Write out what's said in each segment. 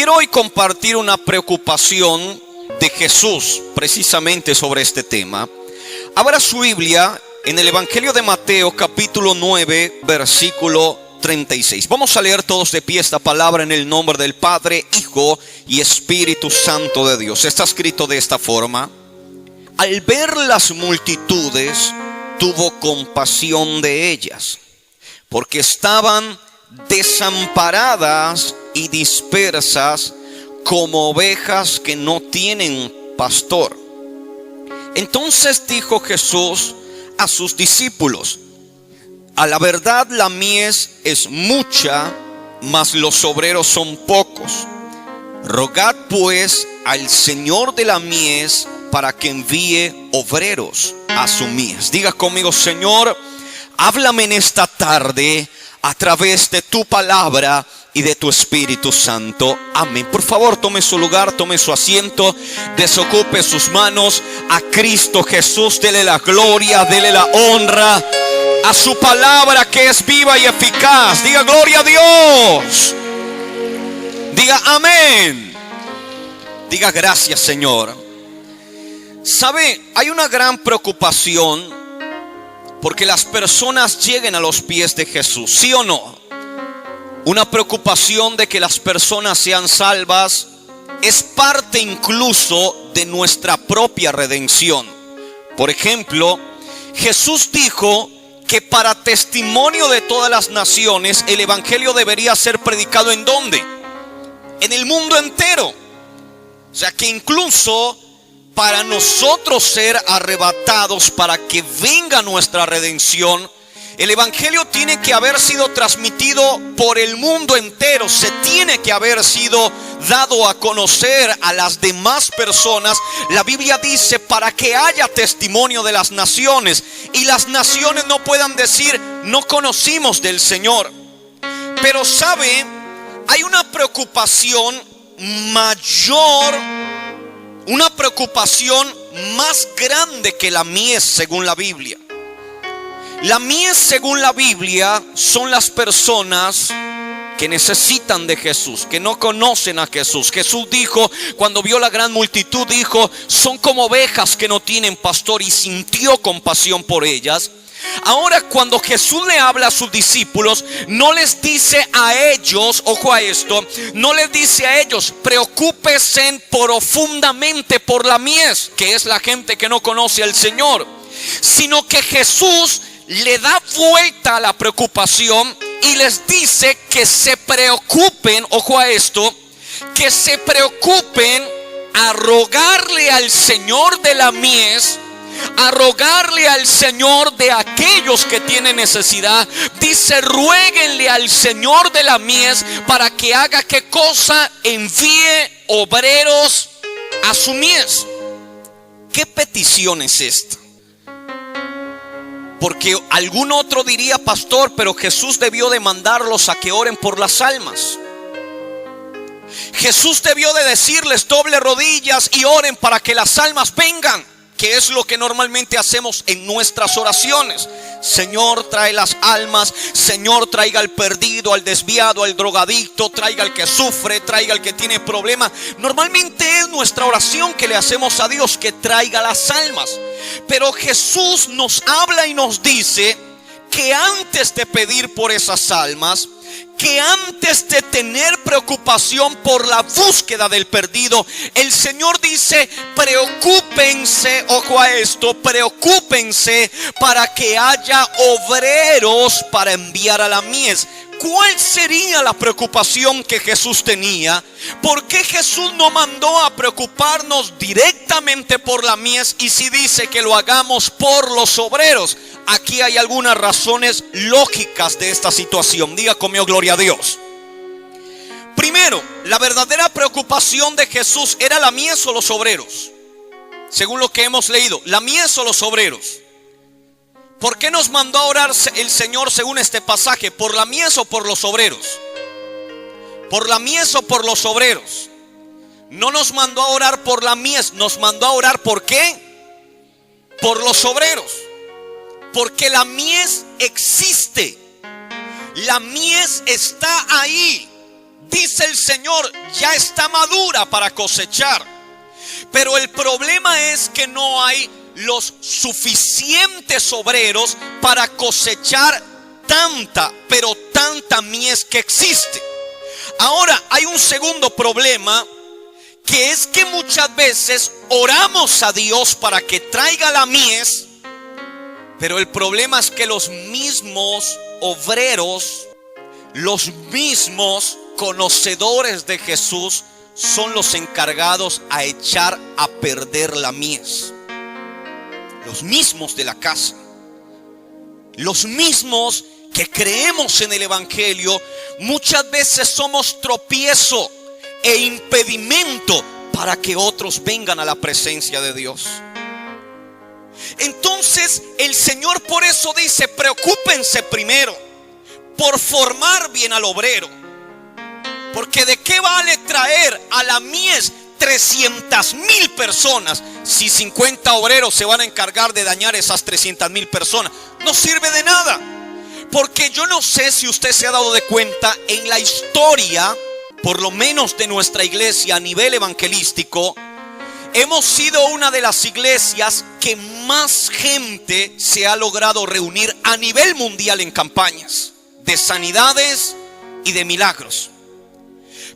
quiero hoy compartir una preocupación de Jesús precisamente sobre este tema. Abra su Biblia en el Evangelio de Mateo capítulo 9 versículo 36. Vamos a leer todos de pie esta palabra en el nombre del Padre, Hijo y Espíritu Santo de Dios. Está escrito de esta forma: al ver las multitudes, tuvo compasión de ellas, porque estaban desamparadas y dispersas como ovejas que no tienen pastor. Entonces dijo Jesús a sus discípulos: a la verdad la mies es mucha, mas los obreros son pocos. Rogad pues al Señor de la mies para que envíe obreros a su mies. Diga conmigo: Señor, háblame en esta tarde a través de tu palabra y de tu Espíritu Santo. Amén. Por favor, tome su lugar, tome su asiento, desocupe sus manos. A Cristo Jesús dele la gloria, dele la honra a su palabra que es viva y eficaz. Diga gloria a Dios. Diga amén. Diga gracias, Señor. ¿Sabe? Hay una gran preocupación porque las personas lleguen a los pies de Jesús, ¿sí o no? Una preocupación de que las personas sean salvas es parte incluso de nuestra propia redención. Por ejemplo, Jesús dijo que para testimonio de todas las naciones el evangelio debería ser predicado ¿en dónde? En el mundo entero. O sea que incluso para nosotros ser arrebatados, para que venga nuestra redención, el evangelio tiene que haber sido transmitido por el mundo entero. Se tiene que haber sido dado a conocer a las demás personas. La Biblia dice para que haya testimonio de las naciones y las naciones no puedan decir no conocimos del Señor. Pero sabe, hay una preocupación mayor, una preocupación más grande que la mies según la Biblia. La mies según la Biblia son las personas que necesitan de Jesús, que no conocen a Jesús. Jesús dijo, cuando vio la gran multitud, dijo, son como ovejas que no tienen pastor, y sintió compasión por ellas. Ahora, cuando Jesús le habla a sus discípulos, no les dice a ellos, ojo a esto, no les dice a ellos, preocúpense profundamente por la mies, que es la gente que no conoce al Señor, sino que Jesús le da vuelta a la preocupación y les dice que se preocupen, ojo a esto, que se preocupen a rogarle al Señor de la mies, a rogarle al Señor de aquellos que tienen necesidad. Dice, ruéguenle al Señor de la mies para que haga ¿qué cosa? Envíe obreros a su mies. ¿Qué petición es esta? Porque algún otro diría, pastor, pero Jesús debió de mandarlos a que oren por las almas. Jesús debió de decirles, doble rodillas y oren para que las almas vengan, que es lo que normalmente hacemos en nuestras oraciones. Señor, trae las almas. Señor, traiga al perdido, al desviado, al drogadicto, traiga al que sufre, traiga al que tiene problemas. Normalmente es nuestra oración que le hacemos a Dios, que traiga las almas. Pero Jesús nos habla y nos dice que antes de pedir por esas almas, que antes de tener preocupación por la búsqueda del perdido, el Señor dice, preocúpense, ojo a esto, preocúpense para que haya obreros para enviar a la mies. ¿Cuál sería la preocupación que Jesús tenía? ¿Por qué Jesús no mandó a preocuparnos directamente por la mies y si dice que lo hagamos por los obreros? Aquí hay algunas razones lógicas de esta situación. Diga conmigo, gloria a Dios. Primero, la verdadera preocupación de Jesús era la mies o los obreros. Según lo que hemos leído, la mies o los obreros. ¿Por qué nos mandó a orar el Señor según este pasaje? ¿Por la mies o por los obreros? ¿Por la mies o por los obreros? No nos mandó a orar por la mies, nos mandó a orar ¿por qué? Por los obreros. Porque la mies existe. La mies está ahí. dice el Señor, ya está madura para cosechar. Pero el problema es que no hay los suficientes obreros para cosechar tanta, pero tanta mies que existe. Ahora hay un segundo problema, que es que muchas veces oramos a Dios para que traiga la mies, pero el problema es que los mismos obreros, los mismos conocedores de Jesús, son los encargados a echar a perder la mies. Los mismos de la casa, los mismos que creemos en el Evangelio, muchas veces somos tropiezo e impedimento para que otros vengan a la presencia de Dios. Entonces el Señor por eso dice: preocúpense primero por formar bien al obrero, porque de qué vale traer a la mies 300,000 personas si 50 obreros se van a encargar de dañar esas 300,000 personas. No sirve de nada. Porque yo no sé si usted se ha dado de cuenta, en la historia, por lo menos de nuestra iglesia a nivel evangelístico, hemos sido una de las iglesias que más gente se ha logrado reunir a nivel mundial en campañas de sanidades y de milagros.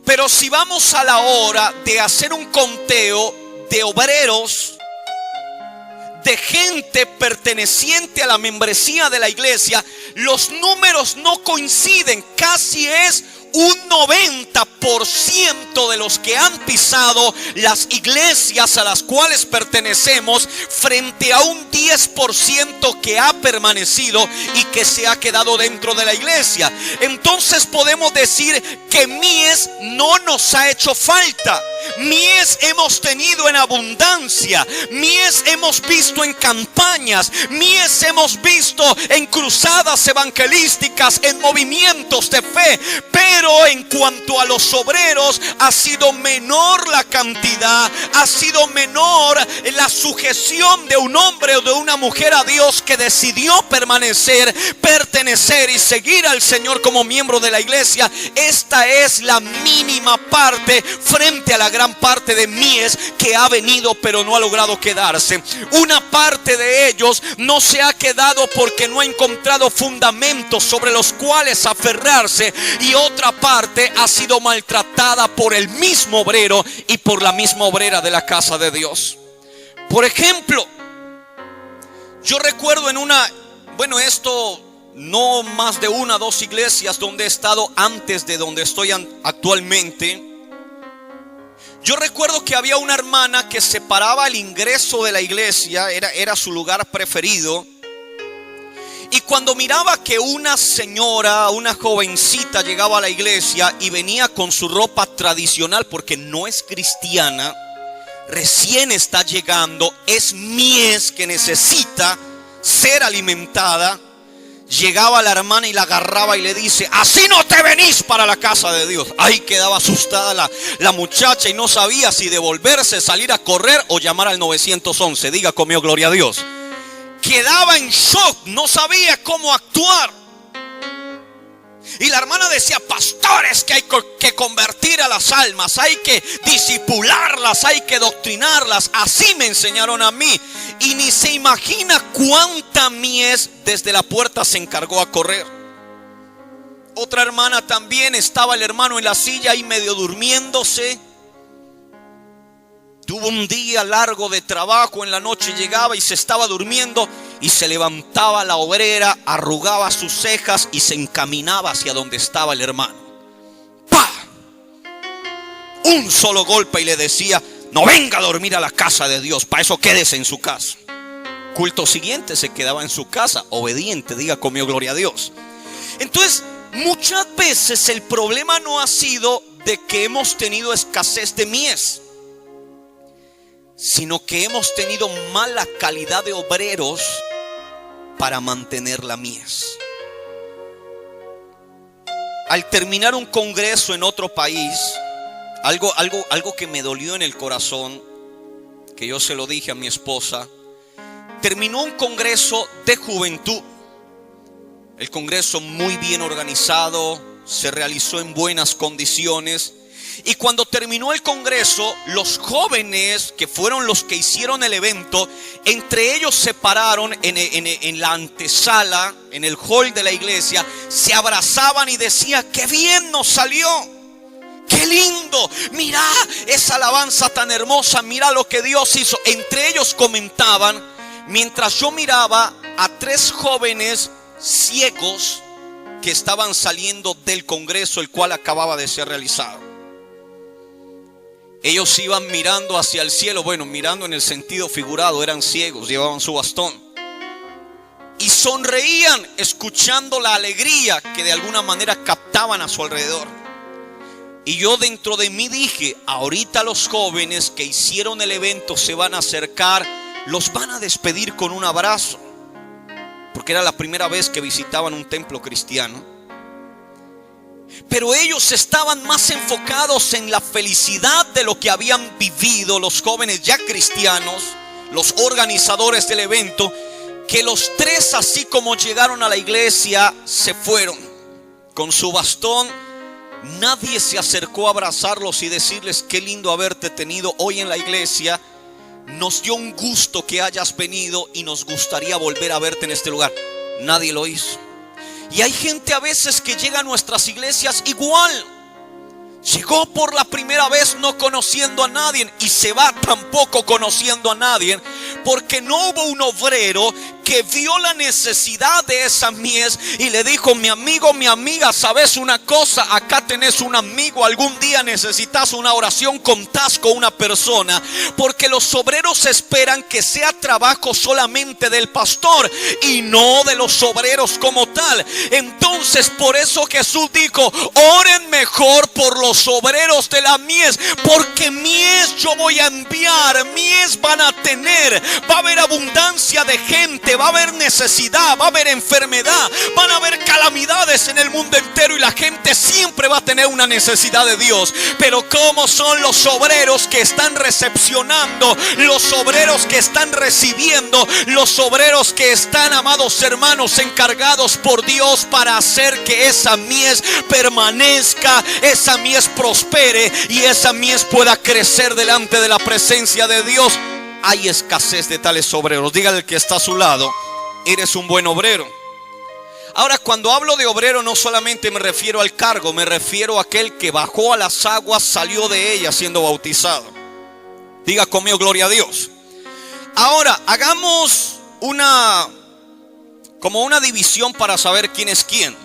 Pero si vamos a la hora de hacer un conteo de obreros, de gente perteneciente a la membresía de la iglesia, los números no coinciden. Casi es un 90% de los que han pisado las iglesias a las cuales pertenecemos, frente a un 10% que ha permanecido y que se ha quedado dentro de la iglesia. Entonces podemos decir que mies no nos ha hecho falta. Mies hemos tenido en abundancia. Mies hemos visto en campañas. Mies hemos visto en cruzadas evangelísticas, en movimientos de fe. Pero en cuanto a los obreros, ha sido menor la cantidad, ha sido menor la sujeción de un hombre o de una mujer a Dios que decidió permanecer, pertenecer y seguir al Señor como miembro de la iglesia. Esta es la mínima parte frente a la gran parte de mies que ha venido pero no ha logrado quedarse. Una parte de ellos no se ha quedado porque no ha encontrado fundamentos sobre los cuales aferrarse, y otra parte ha sido maltratada por el mismo obrero y por la misma obrera de la casa de Dios. Por ejemplo, yo recuerdo esto no más de 1 o 2 iglesias donde he estado antes de donde estoy actualmente. Yo recuerdo que había una hermana que se paraba al ingreso de la iglesia, era su lugar preferido. Y cuando miraba que una señora, una jovencita llegaba a la iglesia y venía con su ropa tradicional, porque no es cristiana, recién está llegando, es mies que necesita ser alimentada, llegaba la hermana y la agarraba y le dice: así no te venís para la casa de Dios. Ahí quedaba asustada la muchacha y no sabía si devolverse, salir a correr o llamar al 911. Diga conmigo, gloria a Dios. Quedaba en shock, no sabía cómo actuar. Y la hermana decía: pastores, que hay que convertir a las almas, hay que disipularlas, hay que doctrinarlas. Así me enseñaron a mí. Y ni se imagina cuánta mies desde la puerta se encargó a correr. Otra hermana también, estaba el hermano en la silla ahí medio durmiéndose. Tuvo un día largo de trabajo, en la noche llegaba y se estaba durmiendo, y se levantaba la obrera, arrugaba sus cejas y se encaminaba hacia donde estaba el hermano. ¡Pah! Un solo golpe y le decía: no venga a dormir a la casa de Dios, para eso quédese en su casa. Culto siguiente se quedaba en su casa, obediente. Diga conmigo, gloria a Dios. Entonces, muchas veces el problema no ha sido de que hemos tenido escasez de mies, sino que hemos tenido mala calidad de obreros para mantener la mies. Al terminar un congreso en otro país, algo que me dolió en el corazón, que yo se lo dije a mi esposa. Terminó un congreso de juventud, el congreso muy bien organizado, se realizó en buenas condiciones. Y cuando terminó el congreso, los jóvenes que fueron los que hicieron el evento, entre ellos se pararon en la antesala, en el hall de la iglesia, se abrazaban y decían: ¡qué bien nos salió! ¡Qué lindo! Mira esa alabanza tan hermosa, mira lo que Dios hizo. Entre ellos comentaban, mientras yo miraba a 3 jóvenes ciegos que estaban saliendo del congreso, el cual acababa de ser realizado. Ellos iban mirando hacia el cielo, bueno, mirando en el sentido figurado, eran ciegos, llevaban su bastón. Y sonreían escuchando la alegría que de alguna manera captaban a su alrededor. Y yo dentro de mí dije: ahorita los jóvenes que hicieron el evento se van a acercar, los van a despedir con un abrazo. Porque era la primera vez que visitaban un templo cristiano. Pero ellos estaban más enfocados en la felicidad de lo que habían vivido los jóvenes ya cristianos, los organizadores del evento, que los 3, así como llegaron a la iglesia, se fueron con su bastón. Nadie se acercó a abrazarlos y decirles: qué lindo haberte tenido hoy en la iglesia, nos dio un gusto que hayas venido y nos gustaría volver a verte en este lugar. Nadie lo hizo. Y hay gente a veces que llega a nuestras iglesias igual. Llegó por la primera vez no conociendo a nadie y se va tampoco conociendo a nadie, porque no hubo un obrero que vio la necesidad de esa mies y le dijo: mi amigo, mi amiga, ¿sabes una cosa? Acá tenés un amigo, algún día necesitas una oración, contás con una persona. Porque los obreros esperan que sea trabajo solamente del pastor y no de los obreros como tal. Entonces por eso Jesús dijo: oren mejor por los obreros de la mies, porque mies yo voy a enviar, mies van a tener, va a haber abundancia de gente, va a haber necesidad, va a haber enfermedad, van a haber calamidades en el mundo entero y la gente siempre va a tener una necesidad de Dios. Pero ¿cómo son los obreros que están recepcionando, los obreros que están recibiendo, los obreros que están, amados hermanos, encargados por Dios para hacer que esa mies permanezca, esa mies prospere y esa mies pueda crecer delante de la presencia de Dios? Hay escasez de tales obreros. Dígale al que está a su lado: eres un buen obrero. Ahora, cuando hablo de obrero, no solamente me refiero al cargo, me refiero a aquel que bajó a las aguas, salió de ellas siendo bautizado. Diga conmigo: gloria a Dios. Ahora, hagamos una división para saber quién es quién.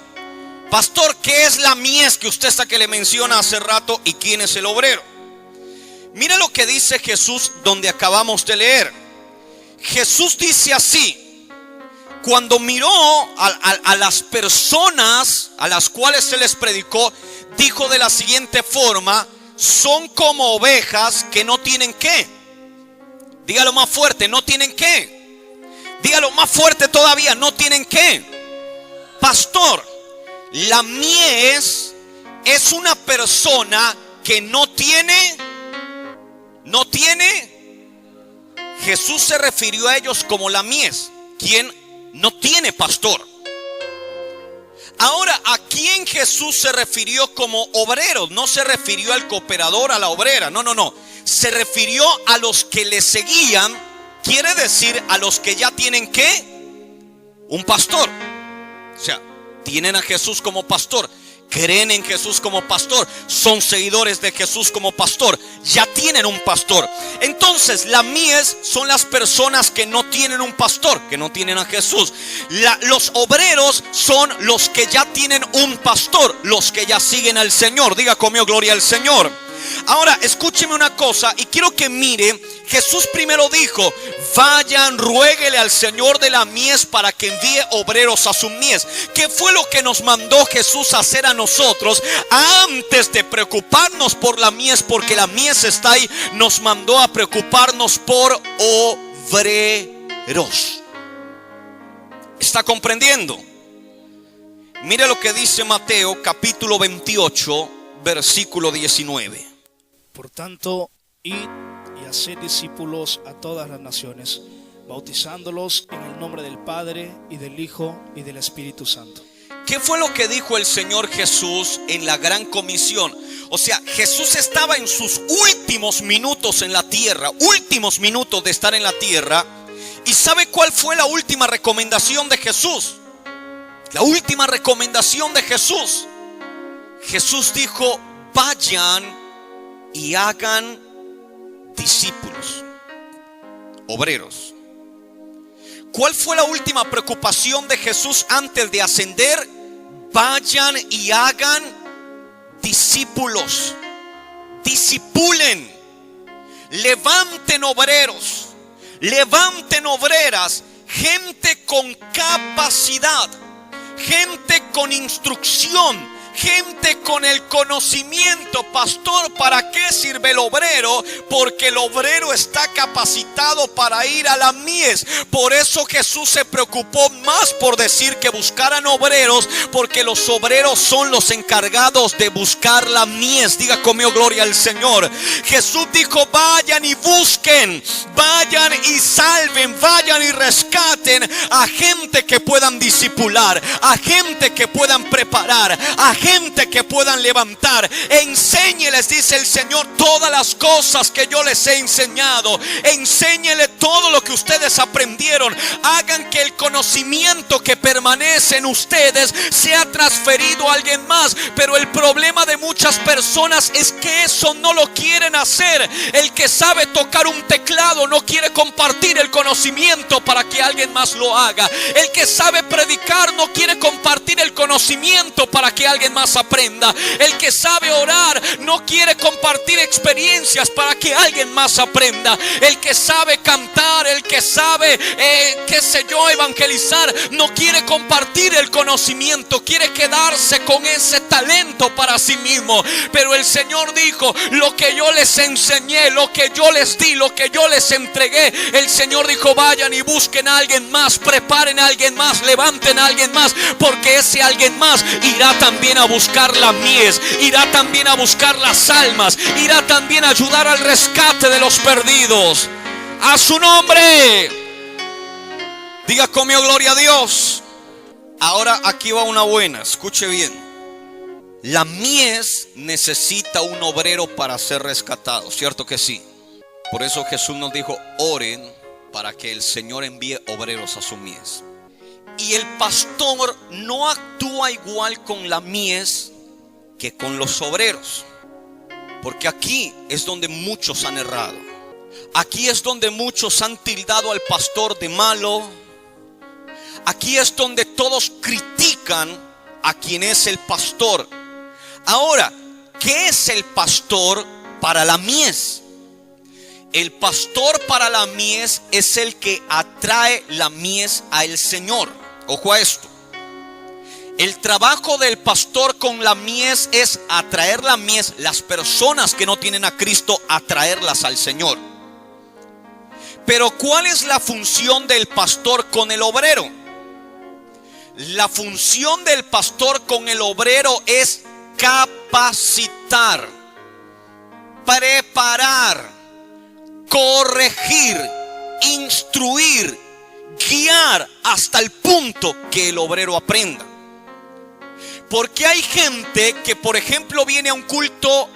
Pastor, ¿qué es la mies que usted está que le menciona hace rato y quién es el obrero? Mira lo que dice Jesús donde acabamos de leer. Jesús dice así: cuando miró a las personas a las cuales se les predicó, dijo de la siguiente forma: son como ovejas que no tienen qué. Dígalo más fuerte: no tienen qué. Dígalo más fuerte todavía: no tienen qué. Pastor, la mies es una persona que no tiene. Jesús se refirió a ellos como la mies, quien no tiene pastor. Ahora, ¿a quién Jesús se refirió como obreros? No se refirió al cooperador, a la obrera, no. Se refirió a los que le seguían, quiere decir a los que ya tienen ¿qué? Un pastor. O sea, tienen a Jesús como pastor, creen en Jesús como pastor, son seguidores de Jesús como pastor, ya tienen un pastor. Entonces la mies son las personas que no tienen un pastor, que no tienen a Jesús. Los obreros son los que ya tienen un pastor, los que ya siguen al Señor. Diga conmigo: gloria al Señor. Ahora escúcheme una cosa y quiero que mire. Jesús primero dijo: vayan, ruéguele al Señor de la mies para que envíe obreros a su mies. ¿Qué fue lo que nos mandó Jesús a hacer a nosotros antes de preocuparnos por la mies? Porque la mies está ahí. Nos mandó a preocuparnos por obreros. ¿Está comprendiendo? Mire lo que dice Mateo capítulo 28 versículo 19. Por tanto, id y haced discípulos a todas las naciones, bautizándolos en el nombre del Padre y del Hijo y del Espíritu Santo. ¿Qué fue lo que dijo el Señor Jesús en la gran comisión? O sea, Jesús estaba en sus últimos minutos en la tierra, últimos minutos de estar en la tierra. ¿Y sabe cuál fue la última recomendación de Jesús? La última recomendación de Jesús. Jesús dijo: vayan y hagan discípulos, obreros. ¿Cuál fue la última preocupación de Jesús antes de ascender? Vayan y hagan discípulos. Discipulen. Levanten obreros. Levanten obreras. Gente con capacidad. Gente con instrucción. Gente con el conocimiento. Pastor, ¿para qué sirve el obrero? Porque el obrero está capacitado para ir a la mies. Por eso Jesús se preocupó más por decir que buscaran obreros, porque los obreros son los encargados de buscar la mies. Diga conmigo, gloria al Señor. Jesús dijo: vayan y busquen, vayan y salven, vayan y rescaten a gente que puedan discipular, a gente que puedan preparar, a gente que puedan levantar. Enséñeles, dice el Señor, todas las cosas que yo les he enseñado. Enséñeles todo lo que ustedes aprendieron. Hagan que el conocimiento que permanece en ustedes sea transferido a alguien más. Pero el problema de muchas personas es que eso no lo quieren hacer. El que sabe tocar un teclado no quiere compartir el conocimiento para que alguien más lo haga. El que sabe predicar no quiere compartir el conocimiento para que alguien más aprenda. El que sabe orar no quiere compartir experiencias para que alguien más aprenda. El que sabe cantar, el que sabe evangelizar, no quiere compartir el conocimiento, quiere quedarse con ese talento para sí mismo. Pero el Señor dijo: lo que yo les enseñé, lo que yo les di, lo que yo les entregué. El Señor dijo: vayan y busquen a alguien más, preparen a alguien más, levanten a alguien más, porque ese alguien más irá también a buscar la mies, irá también a buscar las almas, irá también a ayudar al rescate de los perdidos. A su nombre. Diga conmigo, gloria a Dios. Ahora aquí va una buena, escuche bien. La mies necesita un obrero para ser rescatado, ¿cierto que sí? Por eso Jesús nos dijo: oren para que el Señor envíe obreros a su mies. Y el pastor no actúa igual con la mies que con los obreros. Porque aquí es donde muchos han errado. Aquí es donde muchos han tildado al pastor de malo. Aquí es donde todos critican a quien es el pastor. Ahora, ¿qué es el pastor para la mies? El pastor para la mies es el que atrae la mies a el Señor. Ojo a esto. El trabajo del pastor con la mies es atraer la mies, las personas que no tienen a Cristo, atraerlas al Señor. Pero ¿cuál es la función del pastor con el obrero? La función del pastor con el obrero es capacitar, preparar, corregir, instruir, guiar hasta el punto que el obrero aprenda. Porque hay gente que, por ejemplo, viene a un culto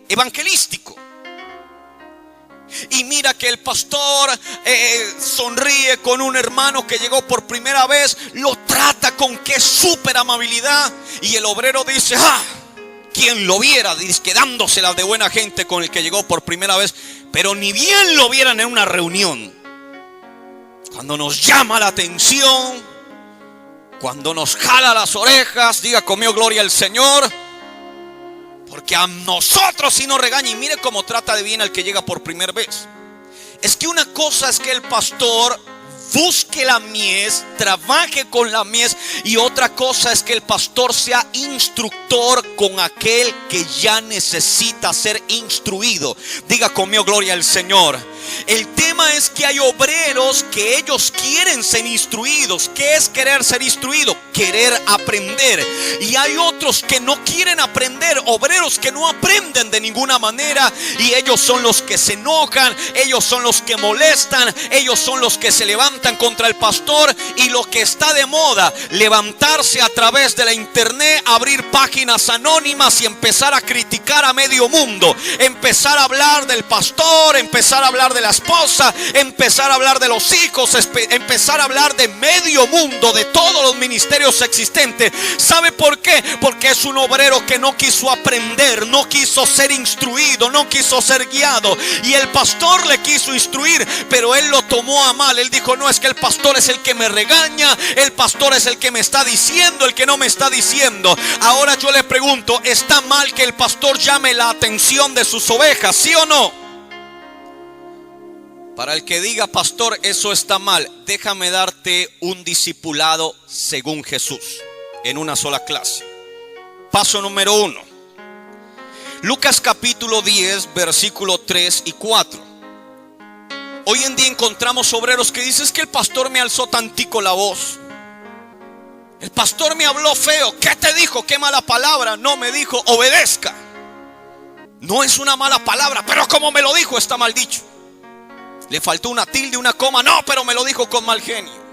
evangelístico y mira que el pastor sonríe con un hermano que llegó por primera vez, lo trata con qué súper amabilidad, y el obrero dice: quien lo viera, quedándosela de buena gente con el que llegó por primera vez. Pero ni bien lo vieran en una reunión, cuando nos llama la atención, cuando nos jala las orejas, diga conmigo, gloria al Señor. Porque a nosotros sí nos regaña, y mire cómo trata de bien al que llega por primera vez. Es que una cosa es que el pastor busque la mies, trabaje con la mies, y otra cosa es que el pastor sea instructor con aquel que ya necesita ser instruido. Diga conmigo, gloria al Señor. El tema es que hay obreros que ellos quieren ser instruidos. ¿Qué es querer ser instruido? Querer aprender. Y hay otros que no quieren aprender, obreros que no aprenden de ninguna manera, y ellos son los que se enojan, ellos son los que molestan, ellos son los que se levantan contra el pastor. Y lo que está de moda, levantarse a través de la internet, abrir páginas anónimas y empezar a criticar a medio mundo, empezar a hablar del pastor, empezar a hablar de la esposa, empezar a hablar de los hijos, empezar a hablar de medio mundo, de todos los ministerios existentes. ¿Sabe por qué? Porque es un obrero que no quiso aprender, no quiso ser instruido, no quiso ser guiado, y el pastor le quiso instruir, pero él lo tomó a mal. Él dijo: no, es que el pastor es el que me regaña, el pastor es el que me está diciendo, el que no me está diciendo. Ahora yo le pregunto, ¿está mal que el pastor llame la atención de sus ovejas? ¿Sí o no? Para el que diga: pastor, eso está mal, déjame darte un discipulado según Jesús en una sola clase. Paso número 1. Lucas capítulo 10, versículo 3 y 4. Hoy en día encontramos obreros que dicen: es que el pastor me alzó tantico la voz, el pastor me habló feo. ¿Qué te dijo? ¿Qué mala palabra? No, me dijo: obedezca. No es una mala palabra, pero como me lo dijo, está mal dicho. Le faltó una tilde, una coma. No, pero me lo dijo con mal genio.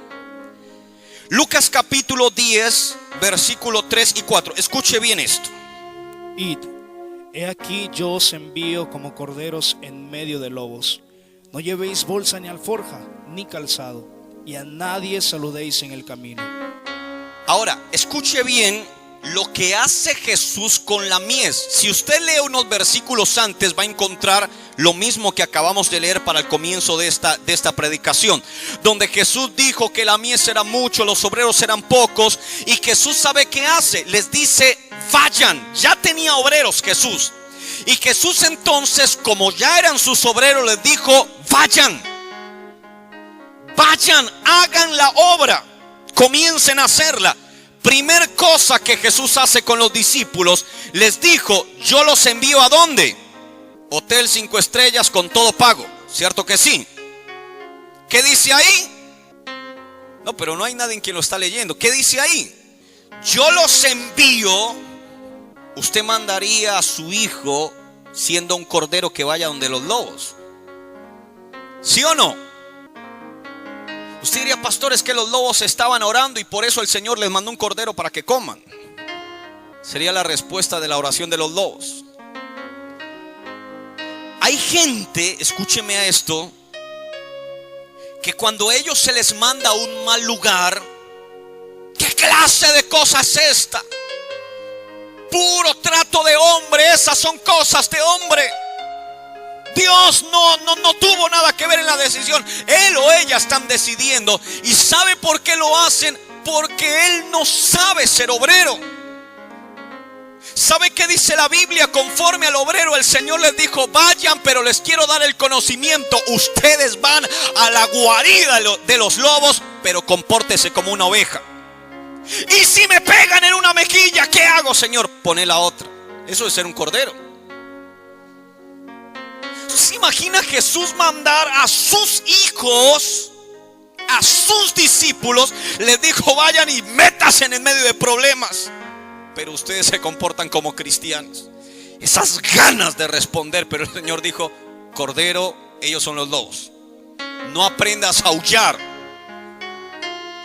Lucas capítulo 10, versículo 3 y 4. Escuche bien esto. Id, he aquí yo os envío como corderos en medio de lobos. No llevéis bolsa ni alforja, ni calzado, y a nadie saludéis en el camino. Ahora, escuche bien lo que hace Jesús con la mies. Si usted lee unos versículos antes, va a encontrar lo mismo que acabamos de leer para el comienzo de esta predicación, donde Jesús dijo que la mies era mucho, los obreros eran pocos, y Jesús sabe qué hace, les dice: vayan. Ya tenía obreros Jesús, y Jesús entonces, como ya eran sus obreros, les dijo: vayan, hagan la obra, comiencen a hacerla. Primer cosa que Jesús hace con los discípulos, les dijo: yo los envío ¿a dónde? Hotel 5 estrellas con todo pago, ¿cierto que sí? ¿Qué dice ahí? No, pero no hay nadie en quien lo está leyendo. ¿Qué dice ahí? Yo los envío. Usted mandaría a su hijo, siendo un cordero, que vaya donde los lobos, ¿sí o no? Usted diría: pastor, es que los lobos estaban orando y por eso el Señor les mandó un cordero para que coman. Sería la respuesta de la oración de los lobos. Hay gente, escúcheme a esto, que cuando a ellos se les manda a un mal lugar, ¿qué clase de cosa es esta? Puro trato de hombre, esas son cosas de hombre. Dios no tuvo nada que ver en la decisión. Él o ella están decidiendo. ¿Y sabe por qué lo hacen? Porque él no sabe ser obrero. ¿Sabe qué dice la Biblia? Conforme al obrero, el Señor les dijo: vayan, pero les quiero dar el conocimiento. Ustedes van a la guarida de los lobos, pero compórtese como una oveja. Y si me pegan en una mejilla, ¿qué hago, Señor? Pone la otra. Eso es ser un cordero. ¿Se imagina Jesús mandar a sus hijos, a sus discípulos? Les dijo: vayan y métanse en el medio de problemas, pero ustedes se comportan como cristianos. Esas ganas de responder, pero el Señor dijo: cordero, ellos son los lobos. No aprendas a aullar.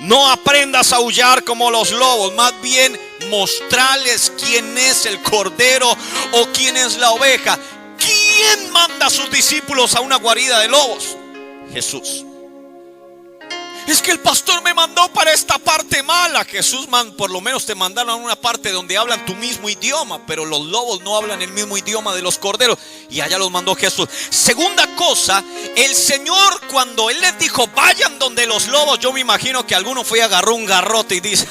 No aprendas a aullar como los lobos. Más bien, mostrarles quién es el cordero o quién es la oveja. ¿Quién manda a sus discípulos a una guarida de lobos? Jesús. Es que el pastor me mandó para esta parte mala. Jesús, por lo menos te mandaron a una parte donde hablan tu mismo idioma, pero los lobos no hablan el mismo idioma de los corderos, y allá los mandó Jesús. Segunda cosa, el Señor, cuando Él les dijo: vayan donde los lobos, yo me imagino que alguno fue y agarró un garrote y dice: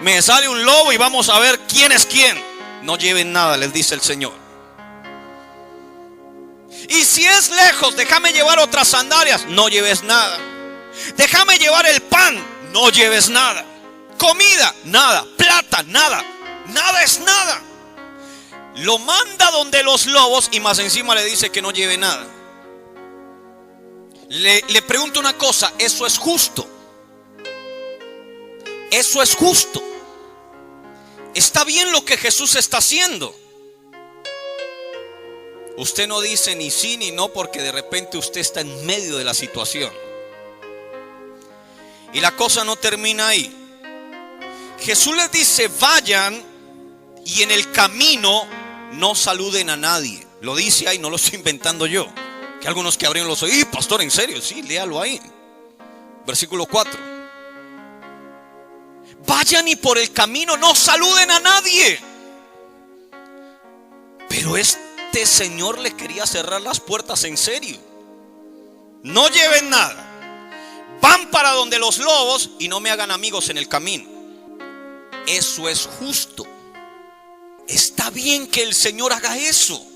me sale un lobo y vamos a ver quién es quién. No lleven nada, les dice el Señor. Y si es lejos, déjame llevar otras sandalias. No lleves nada. Déjame llevar el pan. No lleves nada. Comida, nada. Plata, nada. Nada es nada. Lo manda donde los lobos y más encima le dice que no lleve nada. Le pregunto una cosa, ¿eso es justo? ¿Eso es justo? ¿Está bien lo que Jesús está haciendo? Usted no dice ni sí ni no, porque de repente usted está en medio de la situación. Y la cosa no termina ahí. Jesús les dice, vayan y en el camino no saluden a nadie. Lo dice ahí, no lo estoy inventando yo. Que algunos que abrieron los oídos, pastor, ¿en serio? Sí, léalo ahí. Versículo 4. Vayan y por el camino no saluden a nadie. Pero este señor le quería cerrar las puertas en serio. No lleven nada. Van para donde los lobos y no me hagan amigos en el camino. Eso es justo. Está bien que el Señor haga eso.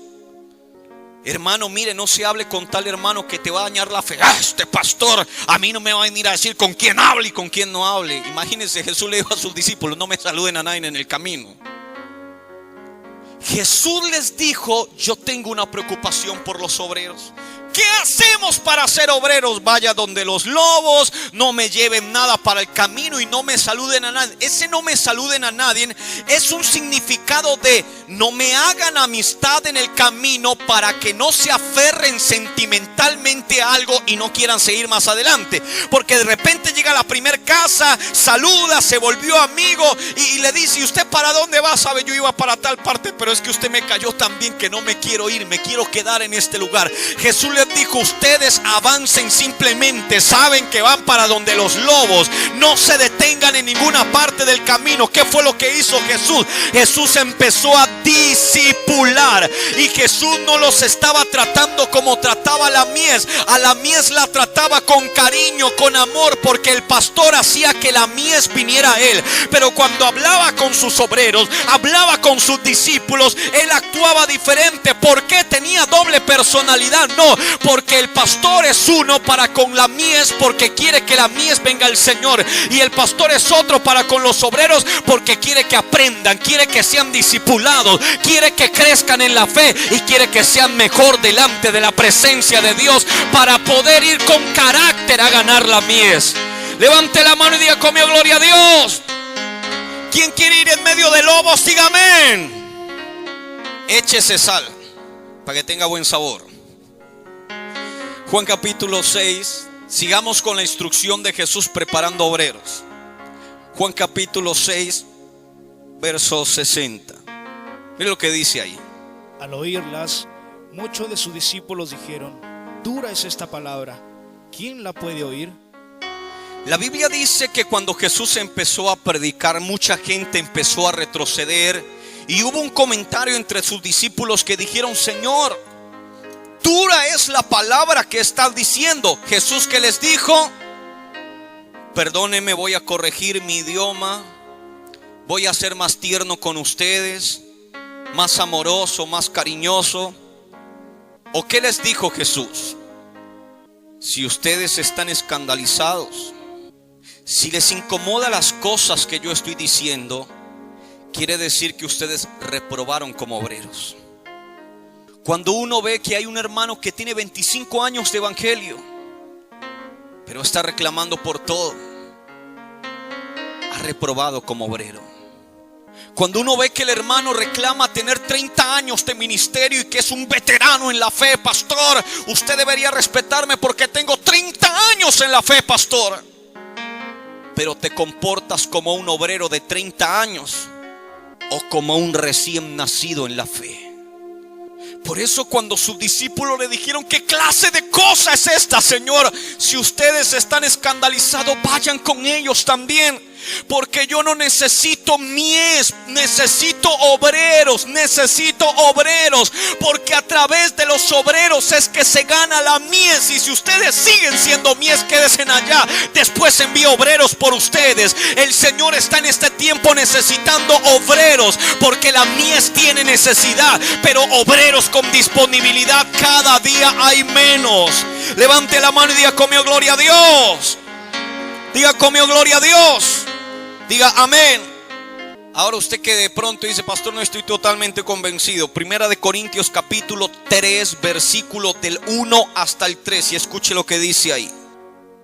Hermano, mire, no se hable con tal hermano que te va a dañar la fe. Este pastor a mí no me va a venir a decir con quién hable y con quién no hable. Imagínense, Jesús le dijo a sus discípulos, no me saluden a nadie en el camino. Jesús les dijo, yo tengo una preocupación por los obreros. ¿Qué hacemos para ser obreros? Vaya donde los lobos, no me lleven nada para el camino y no me saluden a nadie. Ese no me saluden a nadie es un significado de no me hagan amistad en el camino, para que no se aferren sentimentalmente a algo y no quieran seguir más adelante. Porque de repente llega a la primer casa, saluda, se volvió amigo y le dice, ¿y usted para dónde va? Sabe, yo iba para tal parte, pero es que usted me cayó tan bien que no me quiero ir, me quiero quedar en este lugar. Jesús les dijo, ustedes avancen simplemente, saben que van para donde los lobos, no se detengan en ninguna parte del camino. ¿Qué fue lo que hizo Jesús? Jesús empezó a discipular, y Jesús no los estaba tratando como trataba la mies. A la mies la trataba con cariño, con amor, porque el pastor hacía que la mies viniera a él. Pero cuando hablaba con sus obreros, hablaba con sus discípulos, él actuaba diferente. ¿Por qué tenía doble personalidad? No, porque el pastor es uno para con la mies, porque quiere que la mies venga al Señor, y el pastor es otro para con los obreros, porque quiere que aprendan, quiere que sean discipulados, quiere que crezcan en la fe y quiere que sean mejor delante de la presencia de Dios, para poder ir con carácter a ganar la mies. Levante la mano y diga conmigo, gloria a Dios. ¿Quién quiere ir en medio de lobos? Diga amén. Échese sal para que tenga buen sabor. Juan capítulo 6. Sigamos con la instrucción de Jesús preparando obreros. Juan capítulo 6, verso 60. Mire lo que dice ahí. Al oírlas, muchos de sus discípulos dijeron, dura es esta palabra, ¿quién la puede oír? La Biblia dice que cuando Jesús empezó a predicar, mucha gente empezó a retroceder, y hubo un comentario entre sus discípulos que dijeron, Señor, dura es la palabra que estás diciendo. Jesús, ¿qué les dijo? Perdónenme, voy a corregir mi idioma, voy a ser más tierno con ustedes, más amoroso, más cariñoso. ¿O qué les dijo Jesús? Si ustedes están escandalizados, si les incomoda las cosas que yo estoy diciendo, quiere decir que ustedes reprobaron como obreros. Cuando uno ve que hay un hermano que tiene 25 años de evangelio, pero está reclamando por todo, ha reprobado como obrero. Cuando uno ve que el hermano reclama tener 30 años de ministerio y que es un veterano en la fe, pastor, usted debería respetarme porque tengo 30 años en la fe, pastor. Pero te comportas como un obrero de 30 años o como un recién nacido en la fe. Por eso cuando sus discípulos le dijeron, ¿qué clase de cosa es esta, Señor? Si ustedes están escandalizados, vayan con ellos también. Porque yo no necesito mies, necesito obreros, porque a través de los obreros es que se gana la mies. Y si ustedes siguen siendo mies, quédense allá, después envío obreros por ustedes. El Señor está en este tiempo necesitando obreros, porque la mies tiene necesidad, pero obreros con disponibilidad cada día hay menos. Levante la mano y diga conmigo, gloria a Dios. Diga conmigo, gloria a Dios. Diga amén. Ahora usted que de pronto dice, pastor, no estoy totalmente convencido. Primera de Corintios capítulo 3, versículo del 1 hasta el 3. Y escuche lo que dice ahí.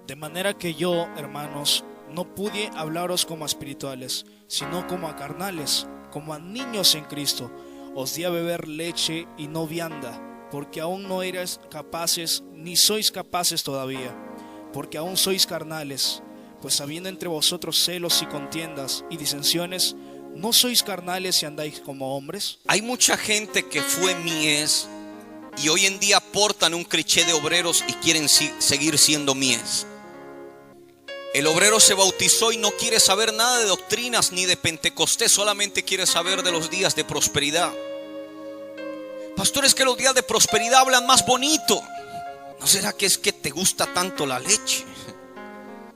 De manera que yo, hermanos, no pude hablaros como a espirituales, sino como a carnales, como a niños en Cristo. Os di a beber leche y no vianda, porque aún no erais capaces, ni sois capaces todavía, porque aún sois carnales. Pues habiendo entre vosotros celos y contiendas y disensiones, ¿no sois carnales y andáis como hombres? Hay mucha gente que fue mies y hoy en día portan un cliché de obreros y quieren seguir siendo mies. El obrero se bautizó y no quiere saber nada de doctrinas ni de Pentecostés, solamente quiere saber de los días de prosperidad. Pastor, es que los días de prosperidad hablan más bonito. ¿No será que es que te gusta tanto la leche?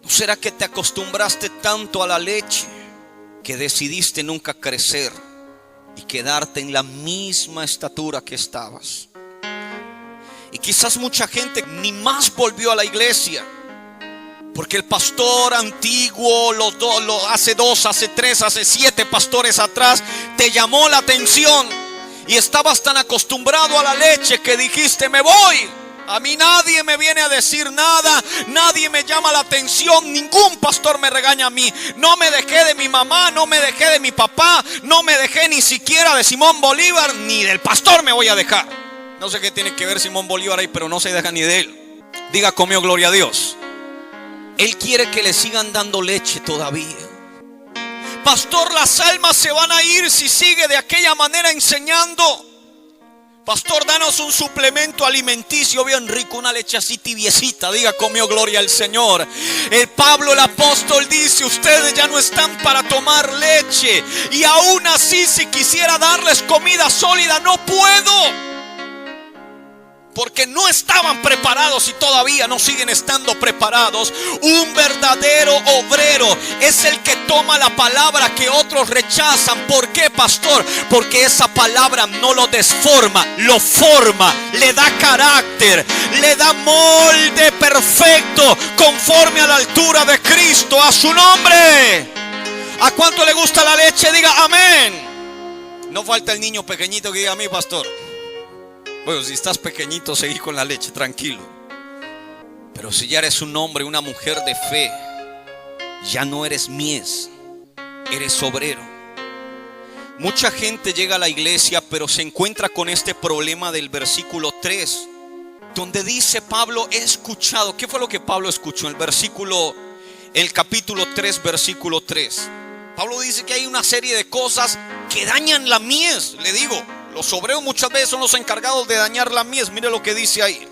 ¿No será que te acostumbraste tanto a la leche que decidiste nunca crecer y quedarte en la misma estatura que estabas? Y quizás mucha gente ni más volvió a la iglesia porque el pastor antiguo, hace 2, hace 3, hace 7 pastores atrás, te llamó la atención y estabas tan acostumbrado a la leche que dijiste, me voy. A mí nadie me viene a decir nada, nadie me llama la atención, ningún pastor me regaña a mí. No me dejé de mi mamá, no me dejé de mi papá, no me dejé ni siquiera de Simón Bolívar, ni del pastor me voy a dejar. No sé qué tiene que ver Simón Bolívar ahí, pero no se deja ni de él. Diga conmigo, gloria a Dios. Él quiere que le sigan dando leche todavía. Pastor, las almas se van a ir si sigue de aquella manera enseñando. Pastor, danos un suplemento alimenticio bien rico, una leche así tibiecita. Diga conmigo, gloria al Señor. El Pablo, el apóstol, dice, ustedes ya no están para tomar leche. Y aún así, si quisiera darles comida sólida, no puedo. Porque no estaban preparados y todavía no siguen estando preparados. Un verdadero obrero es el que toma la palabra que otros rechazan. ¿Por qué, pastor? Porque esa palabra no lo desforma, lo forma, le da carácter, le da molde perfecto conforme a la altura de Cristo. A su nombre. ¿A cuánto le gusta la leche? Diga amén. No falta el niño pequeñito que diga a mí, pastor. Bueno, si estás pequeñito, seguí con la leche, tranquilo. Pero si ya eres un hombre, una mujer de fe, ya no eres mies, eres obrero. Mucha gente llega a la iglesia, pero se encuentra con este problema del versículo 3, donde dice Pablo, he escuchado. ¿Qué fue lo que Pablo escuchó? El capítulo 3, versículo 3. Pablo dice que hay una serie de cosas que dañan la mies. Le digo, los obreros muchas veces son los encargados de dañar la mies. Mire lo que dice ahí.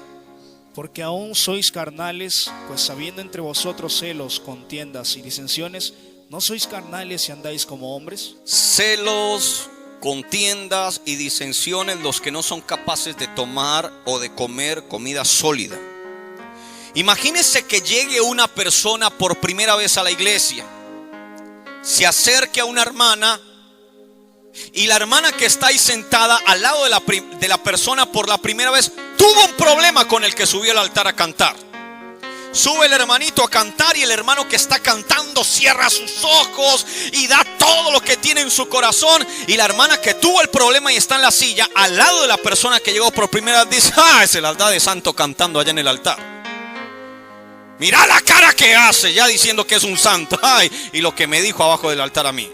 Porque aún sois carnales, pues habiendo entre vosotros celos, contiendas y disensiones, ¿no sois carnales y andáis como hombres? Celos, contiendas y disensiones, los que no son capaces de tomar o de comer comida sólida. Imagínese que llegue una persona por primera vez a la iglesia, se acerque a una hermana, y la hermana que está ahí sentada al lado de la persona por la primera vez tuvo un problema con el que subió al altar a cantar. Sube el hermanito a cantar y el hermano que está cantando cierra sus ojos y da todo lo que tiene en su corazón. Y la hermana que tuvo el problema y está en la silla al lado de la persona que llegó por primera vez dice, es el altar de santo cantando allá en el altar. Mira la cara que hace ya diciendo que es un santo. Y lo que me dijo abajo del altar a mí.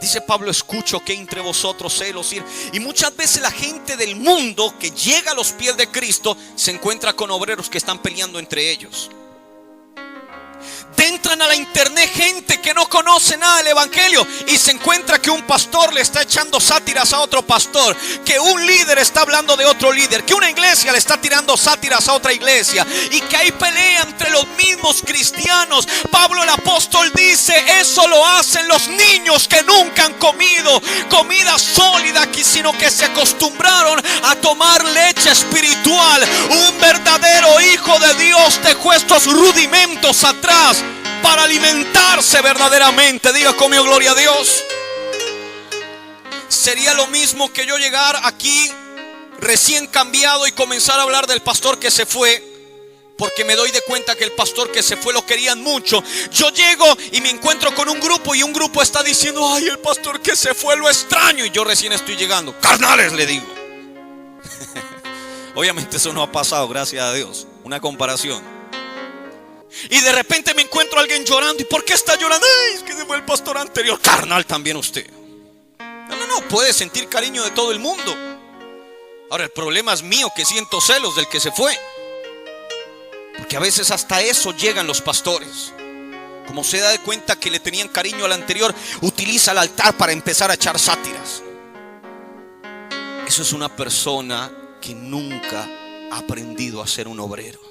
Dice Pablo, escucho que entre vosotros celos. Y muchas veces la gente del mundo que llega a los pies de Cristo se encuentra con obreros que están peleando entre ellos. Entran a la internet gente que no conoce nada del evangelio y se encuentra que un pastor le está echando sátiras a otro pastor, que un líder está hablando de otro líder, que una iglesia le está tirando sátiras a otra iglesia y que hay pelea entre los mismos cristianos. Pablo el apóstol dice, eso lo hacen los niños que nunca han comido comida sólida, sino que se acostumbraron a tomar leche espiritual. Un verdadero hijo de Dios dejó estos rudimentos atrás para alimentarse verdaderamente. Diga conmigo, gloria a Dios. Sería lo mismo que yo llegar aquí recién cambiado y comenzar a hablar del pastor que se fue, porque me doy de cuenta que el pastor que se fue lo querían mucho. Yo llego y me encuentro con un grupo y un grupo está diciendo: ay, el pastor que se fue lo extraño. Y yo recién estoy llegando. Carnales, le digo. Obviamente eso no ha pasado, gracias a Dios. Una comparación. Y de repente me encuentro a alguien llorando. ¿Y por qué está llorando? Ay, es que se fue el pastor anterior. Carnal también usted. No, puede sentir cariño de todo el mundo. Ahora el problema es mío, que siento celos del que se fue. Porque a veces hasta eso llegan los pastores. Como se da de cuenta que le tenían cariño al anterior, utiliza el altar para empezar a echar sátiras. Eso es una persona que nunca ha aprendido a ser un obrero.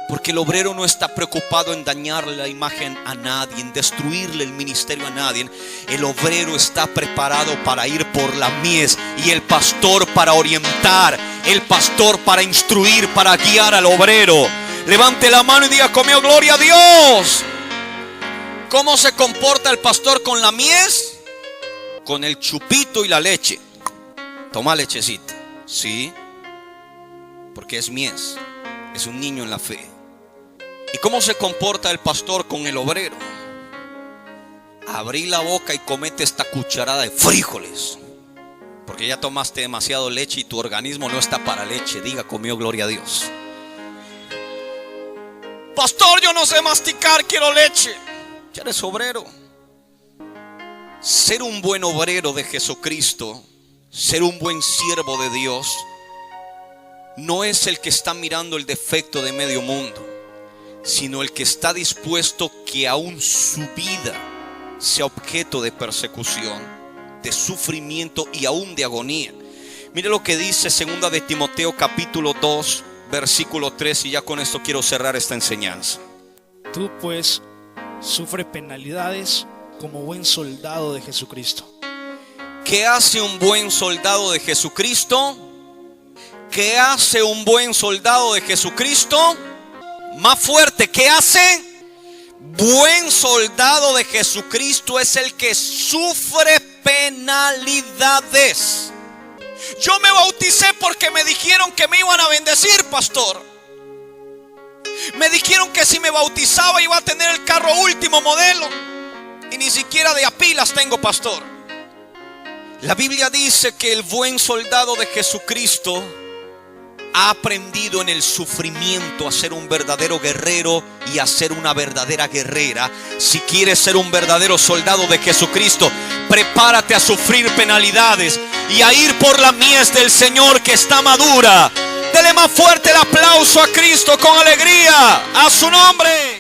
Porque el obrero no está preocupado en dañarle la imagen a nadie, en destruirle el ministerio a nadie. El obrero está preparado para ir por la mies, y el pastor para orientar, el pastor para instruir, para guiar al obrero. Levante la mano y diga conmigo: gloria a Dios. ¿Cómo se comporta el pastor con la mies? Con el chupito y la leche. Toma lechecita. Sí, porque es mies, es un niño en la fe. ¿Y cómo se comporta el pastor con el obrero? Abrí la boca y comete esta cucharada de frijoles, porque ya tomaste demasiado leche y tu organismo no está para leche. Diga conmigo: gloria a Dios. Pastor, yo no sé masticar, quiero leche. Ya eres obrero. Ser un buen obrero de Jesucristo, ser un buen siervo de Dios, no es el que está mirando el defecto de medio mundo, sino el que está dispuesto que aún su vida sea objeto de persecución, de sufrimiento y aún de agonía. Mire lo que dice 2 de Timoteo capítulo 2 versículo 3, y ya con esto quiero cerrar esta enseñanza. Tú pues sufre penalidades como buen soldado de Jesucristo. ¿Qué hace un buen soldado de Jesucristo? ¿Qué hace un buen soldado de Jesucristo? Más fuerte, ¿qué hace? Buen soldado de Jesucristo es el que sufre penalidades. Yo me bauticé porque me dijeron que me iban a bendecir, pastor. Me dijeron que si me bautizaba iba a tener el carro último modelo, y ni siquiera de a pilas tengo, pastor. La Biblia dice que el buen soldado de Jesucristo ha aprendido en el sufrimiento a ser un verdadero guerrero y a ser una verdadera guerrera. Si quieres ser un verdadero soldado de Jesucristo, prepárate a sufrir penalidades y a ir por la mies del Señor que está madura. Dele más fuerte el aplauso a Cristo con alegría, a su nombre.